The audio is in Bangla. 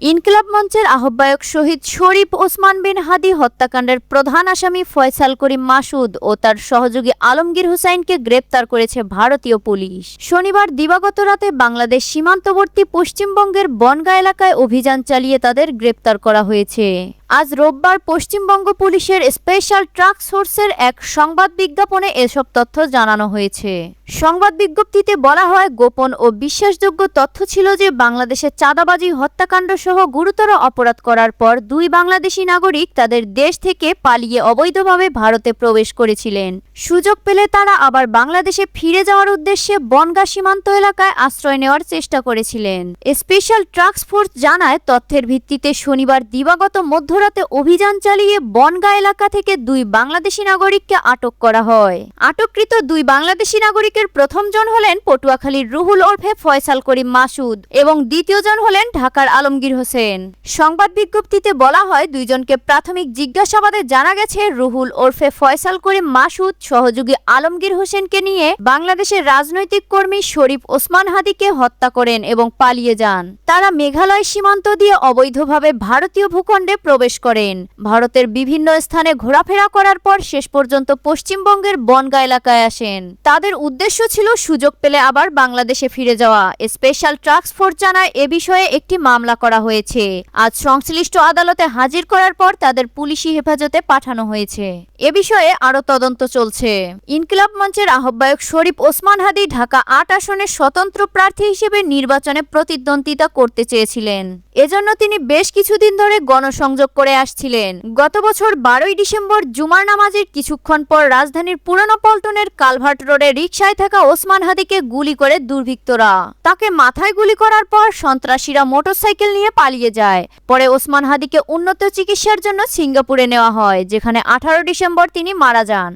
ইনকিলাব মঞ্চের আহ্বায়ক শহীদ শরীফ ওসমান বিন হাদি হত্যাকাণ্ডের প্রধান আসামি ফয়সাল করিম মাসুদ ও তার সহযোগী আলমগীর হুসাইনকে গ্রেপ্তার করেছে ভারতীয় পুলিশ। শনিবার দিবাগত রাতে বাংলাদেশ সীমান্তবর্তী পশ্চিমবঙ্গের বনগাঁ এলাকায় অভিযান চালিয়ে তাদের গ্রেপ্তার করা হয়েছে। আজ রোববার পশ্চিমবঙ্গ পুলিশের স্পেশাল টাস্ক ফোর্সের এক সংবাদ বিজ্ঞাপনে এসব তথ্য জানানো হয়েছে। সংবাদ বিজ্ঞপ্তিতে বলা হয়, গোপন ও বিশ্বাসযোগ্য তথ্য ছিল যে বাংলাদেশে চাঁদাবাজি, হত্যাকাণ্ড সহ গুরুতর অপরাধ করার পর দুই বাংলাদেশি নাগরিক তাদের দেশ থেকে পালিয়ে অবৈধভাবে ভারতে প্রবেশ করেছিলেন। সুযোগ পেলে তারা আবার বাংলাদেশে ফিরে যাওয়ার উদ্দেশ্যে বনগাঁ সীমান্ত এলাকায় আশ্রয় নেওয়ার চেষ্টা করেছিলেন। স্পেশাল টাস্ক ফোর্স জানায়, তথ্যের ভিত্তিতে শনিবার দিবাগত মধ্যরাতে অভিযান চালিয়ে বনগাঁ এলাকা থেকে দুই বাংলাদেশি নাগরিককে আটক করা হয়। আটককৃত দুই বাংলাদেশি নাগরিকের প্রথমজন হলেন পটুয়াখালীর রুহুল ওরফে ফয়সাল করিম মাসুদ এবং দ্বিতীয়জন হলেন ঢাকার আলমগীর হোসেন। সংবাদ বিজ্ঞপ্তিতে বলা হয়, দুইজনকে প্রাথমিক জিজ্ঞাসাবাদে জানা গেছে রুহুল ওরফে ফয়সাল করিম মাসুদ সহযোগী আলমগীর হোসেনকে নিয়ে বাংলাদেশের রাজনৈতিক কর্মী শরীফ ওসমান হাদিকে হত্যা করেন এবং পালিয়ে যান। তারা মেঘালয় সীমান্ত দিয়ে অবৈধভাবে ভারতীয় ভূখণ্ডে প্রবেশ করেন। ভারতের বিভিন্ন স্থানে ঘোরাফেরা করার পর শেষ পর্যন্ত পশ্চিমবঙ্গের বনগাঁ এলাকায় আসেন। তাদের উদ্দেশ্য ছিল সুযোগ পেলে আবার বাংলাদেশে ফিরে যাওয়া। স্পেশাল টাস্ক ফোর্স জানায়, এ বিষয়ে একটি মামলা করা হয়েছে। আজ সংশ্লিষ্ট আদালতে হাজির করার পর তাদের পুলিশি হেফাজতে পাঠানো হয়েছে। এ বিষয়ে আরও তদন্ত চলছে। ইনকিলাব মঞ্চের আহ্বায়ক শরীফ ওসমান হাদি ঢাকা ৮ আসনের স্বতন্ত্র প্রার্থী হিসেবে নির্বাচনে প্রতিদ্বন্দ্বিতা করতে চেয়েছিলেন। এজন্য তিনি বেশ কিছুদিন ধরে গণসংযোগ করে আসছিলেন। গত বছর 12ই ডিসেম্বর জুমার নামাজের কিছুক্ষণ পর রাজধানীর পুরানো পল্টনের কালভার্ট রোডে রিকশায় থাকা ওসমান হাদিকে গুলি করে দুর্বৃত্তরা। তাকে মাথায় গুলি করার পর সন্ত্রাসীরা মোটরসাইকেল নিয়ে পালিয়ে যায়। পরে ওসমান হাদিকে উন্নত চিকিৎসার জন্য সিঙ্গাপুরে নেওয়া হয়, যেখানে 18 ডিসেম্বর তিনি মারা যান।